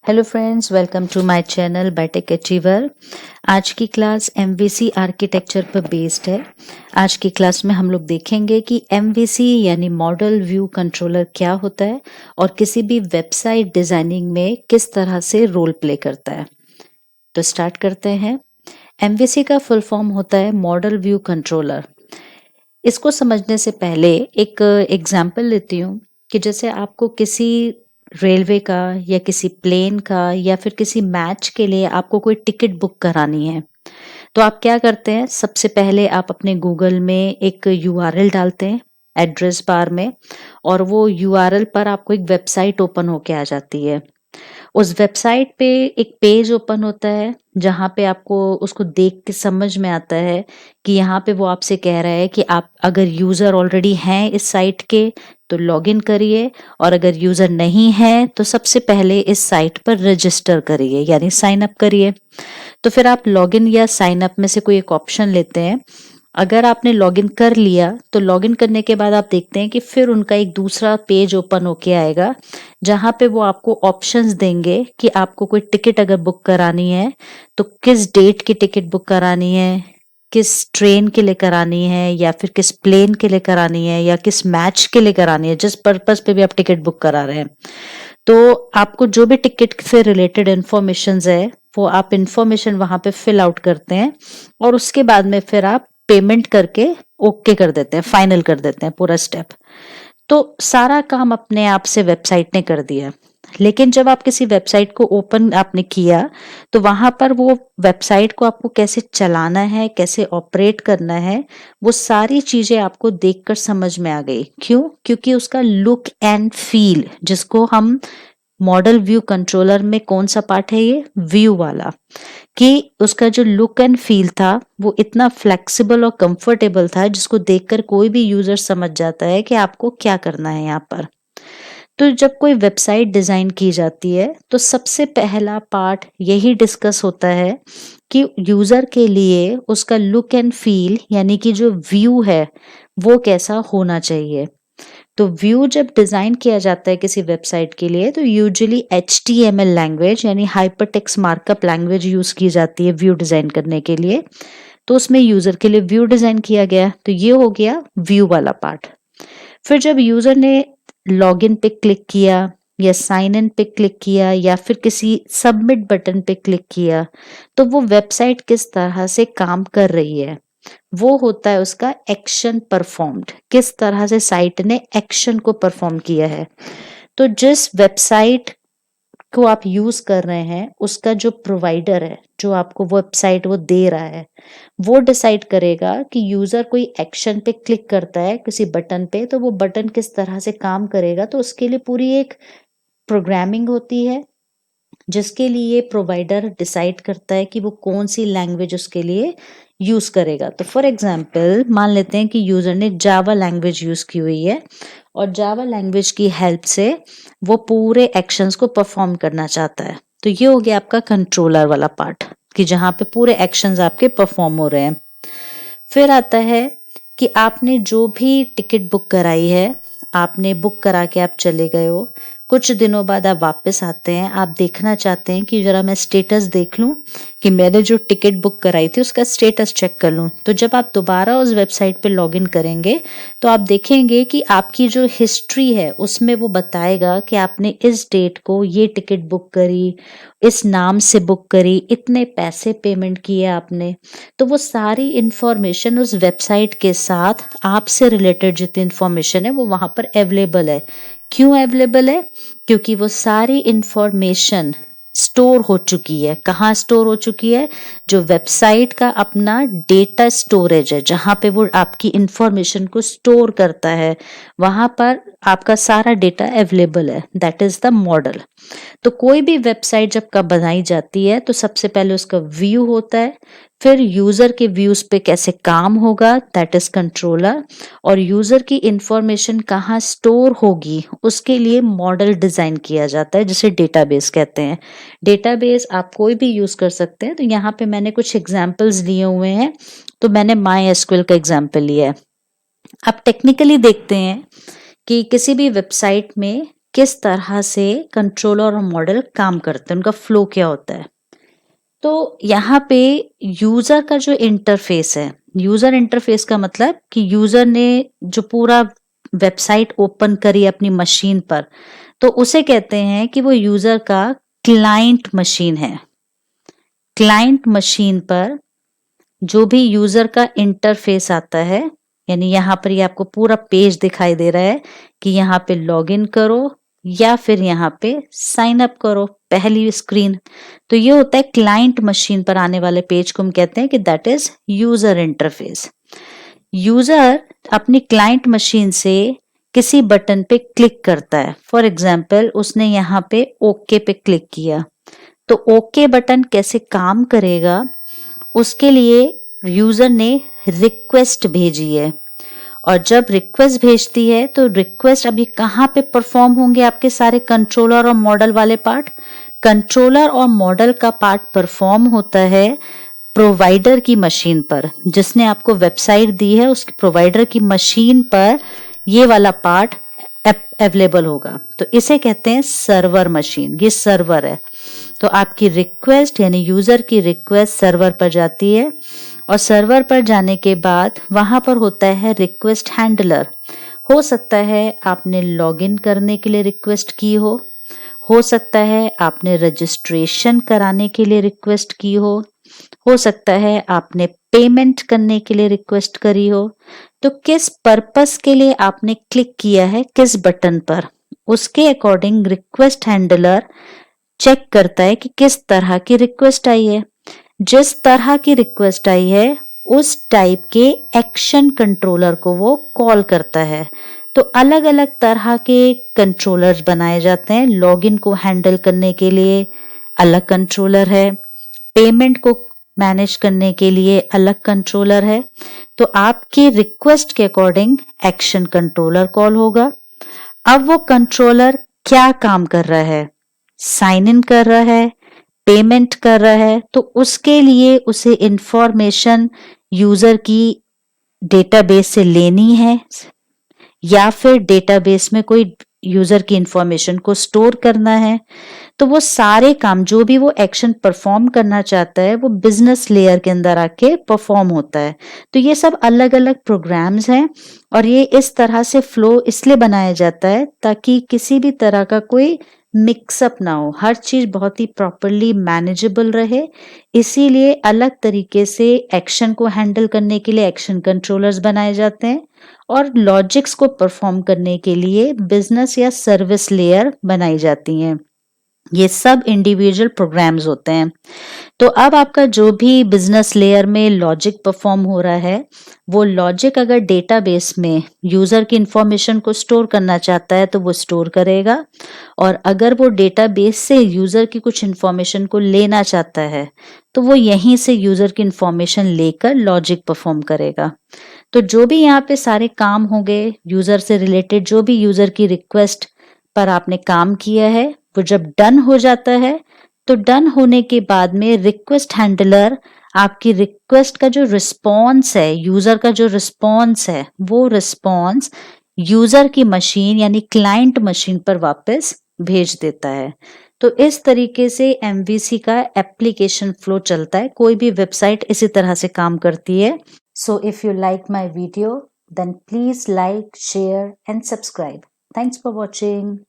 Hello friends, welcome to my channel Bytech Achiever. आज की class MVC architecture पर based है। आज की क्लास में हम लोग देखेंगे कि एमवीसी यानी मॉडल व्यू कंट्रोलर क्या होता है और किसी भी वेबसाइट डिजाइनिंग में किस तरह से रोल प्ले करता है। तो स्टार्ट करते हैं। एमवीसी का फुल फॉर्म होता है मॉडल व्यू कंट्रोलर। इसको समझने से पहले एक एग्जाम्पल लेती हूँ कि जैसे आपको किसी रेलवे का या किसी प्लेन का या फिर किसी मैच के लिए आपको कोई टिकट बुक करानी है, तो आप क्या करते हैं? सबसे पहले आप अपने गूगल में एक यूआरएल डालते हैं एड्रेस बार में, और वो यूआरएल पर आपको एक वेबसाइट ओपन होके आ जाती है। उस वेबसाइट पे एक पेज ओपन होता है जहाँ पे आपको उसको देख के समझ में आता है कि यहाँ पे वो आपसे कह रहा है कि आप अगर यूजर ऑलरेडी हैं इस साइट के तो लॉगिन करिए, और अगर यूजर नहीं है तो सबसे पहले इस साइट पर रजिस्टर करिए यानी साइन अप करिए। तो फिर आप लॉगिन या साइन अप में से कोई एक ऑप्शन लेते हैं। अगर आपने लॉगिन कर लिया तो लॉगिन करने के बाद आप देखते हैं कि फिर उनका एक दूसरा पेज ओपन होके आएगा जहां पे वो आपको ऑप्शंस देंगे कि आपको कोई टिकट अगर बुक करानी है तो किस डेट की टिकट बुक करानी है, किस ट्रेन के लिए करानी है, या फिर किस प्लेन के लिए करानी है, या किस मैच के लिए करानी है, जिस पर्पस पे भी आप टिकट बुक करा रहे हैं। तो आपको जो भी टिकट से रिलेटेड इंफॉर्मेशन है वो आप इंफॉर्मेशन वहां पे फिल आउट करते हैं, और उसके बाद में फिर आप पेमेंट करके ओके कर देते हैं, फाइनल कर देते हैं पूरा स्टेप। तो सारा काम अपने आप से वेबसाइट ने कर दिया। लेकिन जब आप किसी वेबसाइट को ओपन आपने किया तो वहां पर वो वेबसाइट को आपको कैसे चलाना है, कैसे ऑपरेट करना है, वो सारी चीजें आपको देखकर समझ में आ गई। क्यों? क्योंकि उसका लुक एंड फील, जिसको हम मॉडल व्यू कंट्रोलर में कौन सा पार्ट है, ये व्यू वाला, कि उसका जो लुक एंड फील था वो इतना फ्लेक्सिबल और कंफर्टेबल था जिसको देखकर कोई भी यूजर समझ जाता है कि आपको क्या करना है यहाँ पर। तो जब कोई वेबसाइट डिजाइन की जाती है तो सबसे पहला पार्ट यही डिस्कस होता है कि यूजर के लिए उसका लुक एंड फील यानी कि जो व्यू है वो कैसा होना चाहिए। तो व्यू जब डिजाइन किया जाता है किसी वेबसाइट के लिए तो यूजुअली HTML लैंग्वेज यानी हाइपरटेक्स्ट मार्कअप लैंग्वेज यूज की जाती है व्यू डिजाइन करने के लिए। तो उसमें यूजर के लिए व्यू डिजाइन किया गया, तो ये हो गया व्यू वाला पार्ट। फिर जब यूजर ने लॉगिन पे क्लिक किया या साइन इन पे क्लिक किया या फिर किसी सबमिट बटन पे क्लिक किया तो वो वेबसाइट किस तरह से काम कर रही है, वो होता है उसका एक्शन परफॉर्म्ड। किस तरह से साइट ने एक्शन को परफॉर्म किया है। तो जिस वेबसाइट को आप यूज कर रहे हैं उसका जो प्रोवाइडर है, जो आपको वेबसाइट वो दे रहा है, वो डिसाइड करेगा कि यूजर कोई एक्शन पे क्लिक करता है किसी बटन पे तो वो बटन किस तरह से काम करेगा। तो उसके लिए पूरी एक प्रोग्रामिंग होती है जिसके लिए प्रोवाइडर डिसाइड करता है कि वो कौन सी लैंग्वेज उसके लिए यूज करेगा। तो फॉर एग्जांपल मान लेते हैं कि यूजर ने जावा लैंग्वेज यूज की हुई है और जावा लैंग्वेज की हेल्प से वो पूरे एक्शंस को परफॉर्म करना चाहता है। तो ये हो गया आपका कंट्रोलर वाला पार्ट कि जहां पे पूरे एक्शंस आपके परफॉर्म हो रहे हैं। फिर आता है कि आपने जो भी टिकट बुक कराई है, आपने बुक करा के आप चले गए हो, कुछ दिनों बाद आप वापस आते हैं, आप देखना चाहते हैं कि जरा मैं स्टेटस देख लूं कि मैंने जो टिकट बुक कराई थी उसका स्टेटस चेक कर लूं। तो जब आप दोबारा उस वेबसाइट पे लॉगिन करेंगे तो आप देखेंगे कि आपकी जो हिस्ट्री है उसमें वो बताएगा कि आपने इस डेट को ये टिकट बुक करी, इस नाम से बुक करी, इतने पैसे पेमेंट किए आपने। तो वो सारी इंफॉर्मेशन उस वेबसाइट के साथ आपसे रिलेटेड जितनी इंफॉर्मेशन है वो वहां पर अवेलेबल है। क्यों अवेलेबल है? क्योंकि वो सारी इंफॉर्मेशन स्टोर हो चुकी है। कहाँ स्टोर हो चुकी है? जो वेबसाइट का अपना डेटा स्टोरेज है, जहां पे वो आपकी इंफॉर्मेशन को स्टोर करता है, वहां पर आपका सारा डेटा अवेलेबल है। That is the model. तो कोई भी वेबसाइट जब का बनाई जाती है तो सबसे पहले उसका व्यू होता है, फिर यूजर के व्यूज पे कैसे काम होगा, दैट इज कंट्रोलर, और यूजर की इंफॉर्मेशन कहाँ स्टोर होगी उसके लिए मॉडल डिजाइन किया जाता है जिसे डेटाबेस कहते हैं। डेटाबेस आप कोई भी यूज कर सकते हैं। तो यहाँ पे मैंने कुछ एग्जांपल्स लिए हुए हैं, तो मैंने माई एसक्यूएल का एग्जांपल लिया है। अब टेक्निकली देखते हैं कि किसी भी वेबसाइट में किस तरह से कंट्रोलर और मॉडल काम करते हैं, उनका फ्लो क्या होता है। तो यहाँ पे यूजर का जो इंटरफेस है, यूजर इंटरफेस का मतलब कि यूजर ने जो पूरा वेबसाइट ओपन करी अपनी मशीन पर, तो उसे कहते हैं कि वो यूजर का क्लाइंट मशीन है। क्लाइंट मशीन पर जो भी यूजर का इंटरफेस आता है, यानी यहाँ पर ये आपको पूरा पेज दिखाई दे रहा है कि यहाँ पे लॉगिन करो या फिर यहाँ पे साइन अप करो, पहली स्क्रीन। तो ये होता है क्लाइंट मशीन पर आने वाले पेज को हम कहते हैं कि that is user interface. User अपनी क्लाइंट मशीन से किसी बटन पे क्लिक करता है। फॉर एग्जाम्पल उसने यहाँ पे ओके पे क्लिक किया, तो ओके बटन कैसे काम करेगा, उसके लिए यूजर ने रिक्वेस्ट भेजी है, और जब रिक्वेस्ट भेजती है तो रिक्वेस्ट अभी कहाँ पे परफॉर्म होंगे आपके सारे कंट्रोलर और मॉडल वाले पार्ट। कंट्रोलर और मॉडल का पार्ट परफॉर्म होता है प्रोवाइडर की मशीन पर, जिसने आपको वेबसाइट दी है उसकी प्रोवाइडर की मशीन पर ये वाला पार्ट अवेलेबल होगा। तो इसे कहते हैं सर्वर मशीन, ये सर्वर है। तो आपकी रिक्वेस्ट यानी यूजर की रिक्वेस्ट सर्वर पर जाती है, और सर्वर पर जाने के बाद वहां पर होता है रिक्वेस्ट हैंडलर। हो सकता है आपने लॉगिन करने के लिए रिक्वेस्ट की हो सकता है आपने रजिस्ट्रेशन कराने के लिए रिक्वेस्ट की हो सकता है आपने पेमेंट करने के लिए रिक्वेस्ट करी हो। तो किस पर्पस के लिए आपने क्लिक किया है किस बटन पर, उसके अकॉर्डिंग रिक्वेस्ट हैंडलर चेक करता है कि किस तरह की रिक्वेस्ट आई है। जिस तरह की रिक्वेस्ट आई है उस टाइप के एक्शन कंट्रोलर को वो कॉल करता है। तो अलग अलग तरह के कंट्रोलर्स बनाए जाते हैं। लॉगिन को हैंडल करने के लिए अलग कंट्रोलर है, पेमेंट को मैनेज करने के लिए अलग कंट्रोलर है। तो आपकी रिक्वेस्ट के अकॉर्डिंग एक्शन कंट्रोलर कॉल होगा। अब वो कंट्रोलर क्या काम कर रहा है, साइन इन कर रहा है, पेमेंट कर रहा है, तो उसके लिए उसे इंफॉर्मेशन यूजर की डेटाबेस से लेनी है, या फिर डेटाबेस में कोई यूजर की इंफॉर्मेशन को स्टोर करना है। तो वो सारे काम जो भी वो एक्शन परफॉर्म करना चाहता है वो बिजनेस लेयर के अंदर आके परफॉर्म होता है। तो ये सब अलग अलग प्रोग्राम्स हैं, और ये इस तरह से फ्लो इसलिए बनाया जाता है ताकि किसी भी तरह का कोई मिक्सअप ना हो, हर चीज बहुत ही प्रॉपरली मैनेजेबल रहे। इसीलिए अलग तरीके से एक्शन को हैंडल करने के लिए एक्शन कंट्रोलर्स बनाए जाते हैं, और लॉजिक्स को परफॉर्म करने के लिए बिजनेस या सर्विस लेयर बनाई जाती हैं। ये सब इंडिविजुअल प्रोग्राम्स होते हैं। तो अब आपका जो भी बिजनेस लेयर में लॉजिक परफॉर्म हो रहा है, वो लॉजिक अगर डेटाबेस में यूजर की इंफॉर्मेशन को स्टोर करना चाहता है तो वो स्टोर करेगा, और अगर वो डेटाबेस से यूजर की कुछ इंफॉर्मेशन को लेना चाहता है तो वो यहीं से यूजर की इंफॉर्मेशन लेकर लॉजिक परफॉर्म करेगा। तो जो भी यहाँ पे सारे काम हो गए यूजर से रिलेटेड, जो भी यूजर की रिक्वेस्ट पर आपने काम किया है, वो जब डन हो जाता है तो डन होने के बाद में रिक्वेस्ट हैंडलर आपकी रिक्वेस्ट का जो रिस्पॉन्स है, यूजर का जो रिस्पॉन्स है, वो रिस्पॉन्स यूजर की मशीन यानी क्लाइंट मशीन पर वापस भेज देता है। तो इस तरीके से एमवीसी का एप्लीकेशन फ्लो चलता है। कोई भी वेबसाइट इसी तरह से काम करती है। So if you like my video then please like, share and subscribe. Thanks for watching.